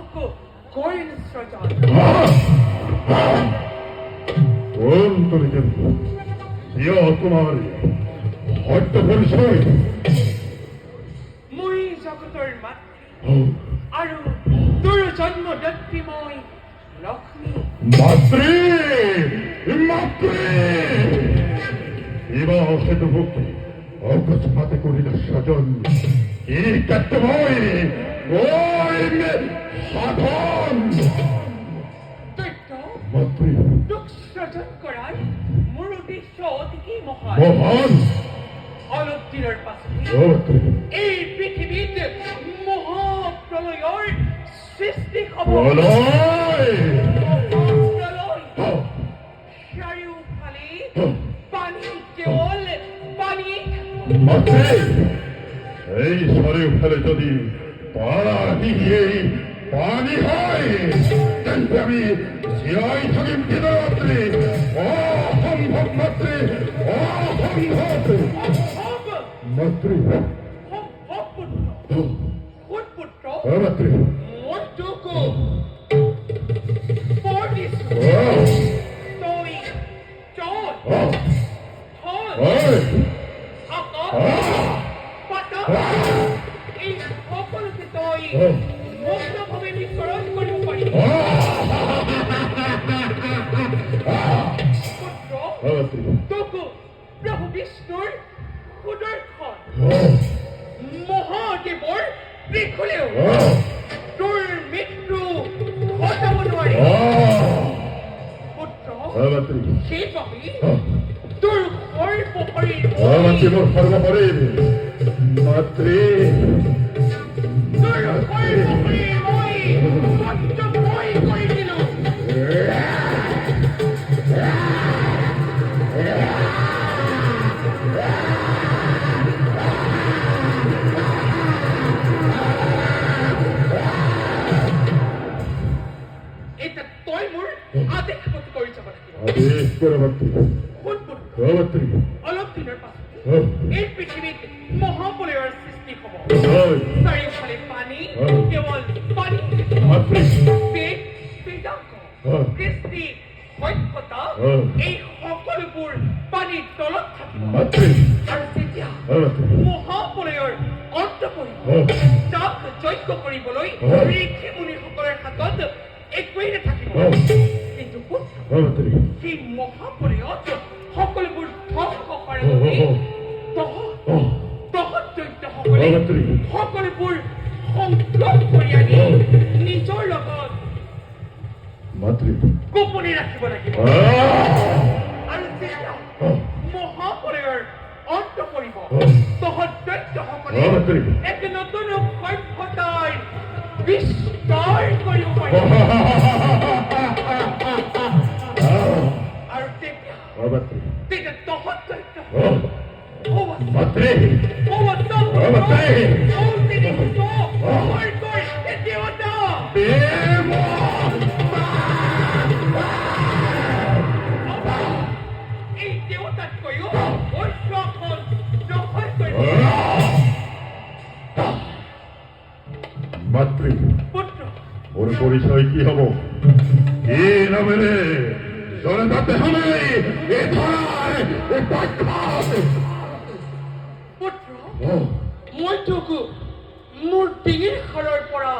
তোক কৰিল সৃজন তুমি তোমাৰ সত্য পৰিচয় মই জগতৰ মাতৃ আৰু তোৰ জন্মদাত্ৰী মই লক্ষ্মী মাতৃ মাতৃ এবার সেতু ভক্তি অকস্মাতে করিল স্বজন কি কাটতে মই ওই সাধন দৈত্য মাতৃ তোক সৃজন কৰাৰ মোৰ উদ্দেশ্য অতিকে মহান মহান অলপ দিনৰ পাছতে মাতৃ এই পৃথিৱীত মহাপ্ৰলয়ৰ সৃষ্টি হ'ব বলয় প্ৰলয় চাৰিওফালে পানী কেৱল পানী মাতৃ এই চাৰিওফালে যদি পানী পানী হয় তেন্তে আমি জীয়াই থাকিম কিনা মাতৃ অসম্ভৱ মাতৃ অসম্ভৱ অসম্ভৱ মাতৃ সম্ভৱ পুত্ৰ কোন পুত্ৰ মাতৃ মই তোক বৰ দিছোঁ তই চল থল আকাশ পাতাল এই সকলোকে তই মুক্তভাৱে বিচৰণ কৰিব পাৰি পুত্ৰ তোক প্ৰভু বিষ্ণুৰ সুদৰ্শন মহাদেৱৰ ত্ৰিশূলেও তোৰ মৃত্যু ঘটাব নোৱাৰে পুত্ৰ মাতৃ সেইবাবে তোৰ সৰ্বশৰীৰ মাতৃ মোৰ সৰ্বপৰি মাতৃ তোৰ সৰ্বশৰীৰ মই সত্যময় কৰি দিলোঁ এতিয়া তই মোৰ আদেশ মতে কৰি যাব লাগিব আদেশ কৰে মাতৃ শুন পুত্ৰ মাতৃ অলপ দিনৰ পাছত এই পৃথিৱীত মহাপ্ৰলয়ৰ সৃষ্টি হ'ব চাৰিওফালে পানী কেৱল পানী মাতৃ বেদ বেদাংগ কৃষ্টি সভ্যতা এই সকলোবোৰ পানীৰ তলত থাকিব মাতৃ আৰু তেতিয়া মহাপ্ৰলয়ৰ অন্ত পৰিব তাক যজ্ঞ কৰিবলৈ ঋষি মুনিসকলৰ হাতত একোৱেই নাথাকিব কিন্তু পুত্ৰ মাতৃ সেই মহাপ্ৰলয়ত সকলোবোৰ ধ্বংস কৰাৰ বাবে তহঁত দৈত্যসকলে সকলোবোৰ সংগ্ৰহ কৰি আনি নিজৰ লগত মাতৃ গোপনে ৰাখিব লাগিব আৰু যেতিয়া মহাপ্ৰলয়ৰ অন্ত পৰিব তহঁত দৈত্যসকলে এক নতুন সভ্যতাৰ বিস্তাৰ কৰিব পাৰিব আৰু তেতিয়া তেতিয়া তহঁত দৈত্য মাতৃ এই দেৱতাতকৈও ঐশ্বৰখন দখল কৰিব মাতৃ পুত্ৰ মোৰ পৰিচয় কি হব কি নামেৰে জনতাতে হলে এই ধৰাই এই পাক্ষাত পুত্ৰ মই তোক মোৰ ডিঙিৰ সাৰৰ পৰা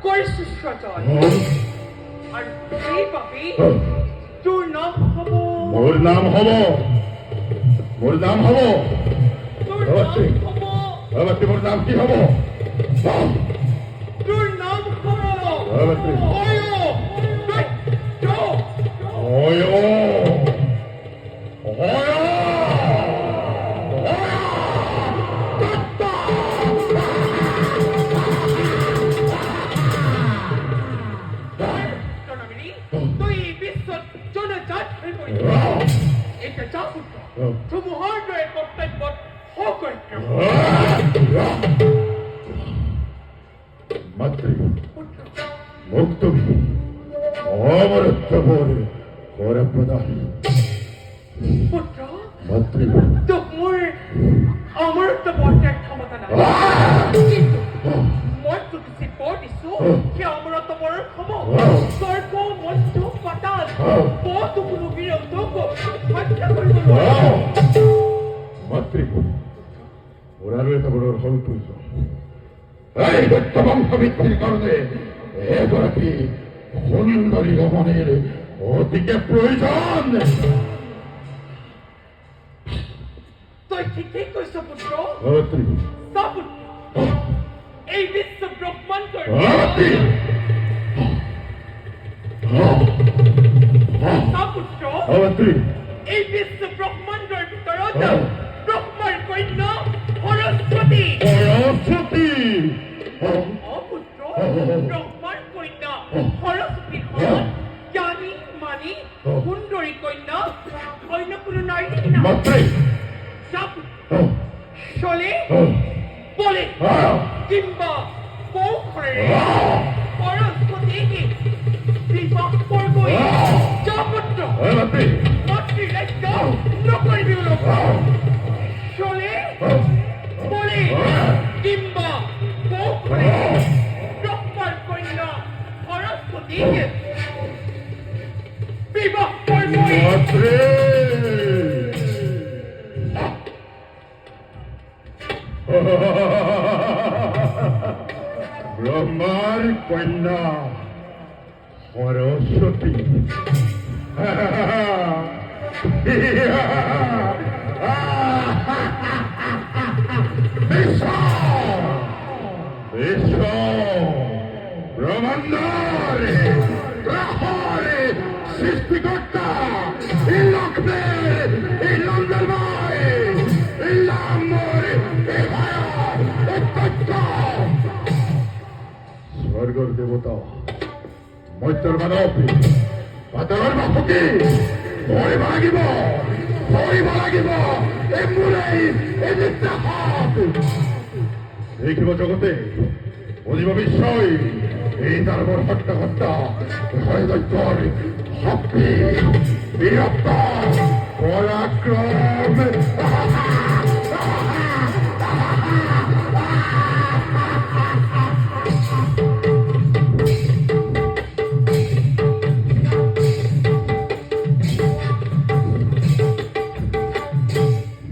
কৰিছোঁ সৃজন আৰু সেইবাবে তোৰ নাম হ'ব মোৰ নাম হব তোৰ নাম হ'ব মাতৃ মোৰ নাম কি হব তোৰ নাম হ'ব মাতৃ দৈত্য অয় তুই বিশ্বত জনজাত হৈ পৰিছ এতিয়া যা পুত্ৰ ধুমুহাৰ দৰে কৰ্তব্যত সকৰ্তব্য মাতৃ পুত্ৰ মোক তুমি অমৰত্ব বলে কৰে প্ৰদান পুত্ৰ মাতৃ তোক মোৰ অমৰত্ব বৰ্তাৰ ক্ষমতা নাই কিন্তু মই তোক যে বৰ দিছো সে অমরত বড় ক্ষম হ্যাঁ। স্বর্গ মধ্য পাতাল হ্যাঁ। কত কোনো বিরোধক হত্যা করব মাতৃপুর ওরা রয়েছে বড় হল তুলছ এই দত্ত বংশ বৃদ্ধির কারণে এগরাকি সুন্দরী রমণের অতিকে প্রয়োজন তুই ঠিকই কইছ পুত্র মাতৃ সাপুত্র এই বিশ্ব ব্রহ্মাণ্ডর মাতৃ সাপুত্র মাতৃ এই বিশ্ব ব্ৰহ্মাণ্ডৰ ভিতৰত ব্ৰহ্মাৰ কন্যা সৰস্বতী সৰস্বতী অপুত্ৰ ব্ৰহ্মাৰ কন্যা সৰস্বতী জ্ঞানী মানি সুন্দৰী কন্যা অন্য কোনো নাৰী না মাতৃ চলে বলে কিংবা কৌশলেৰে সৰস্বতীকে বিবাহ কৰিবই যা পুত্ৰ মাতৃ মাতৃৰ ৰাজ্য নকৰিবি লোক চলে বলে কিংবা কৌশলেৰে ব্ৰহ্মাৰ কন্যা সৰস্বতীকে বিবাহ কৰিবই মাতৃ ব্রহ্মার কন্যা সরস্বতী বিশ্ব ব্রহ্মাণ্ডরে গ্রহরে সৃষ্টিকর্তা এই লক্ষ্মের এই লন্ডনময় এই লাম্বর এই ভায়ার এই তথ্য স্বর্গর দেবতা মৈত্র মানব পাতালৰ বাসুকি ধৰিব লাগিব এই মূলেই এই নিৰ্দেশক দেখিব জগতে বুঝিব বিশ্বই এই দানৱৰ হত্যা হৃদয়ৰ শক্তি বীৰত্ব পৰাক্ৰম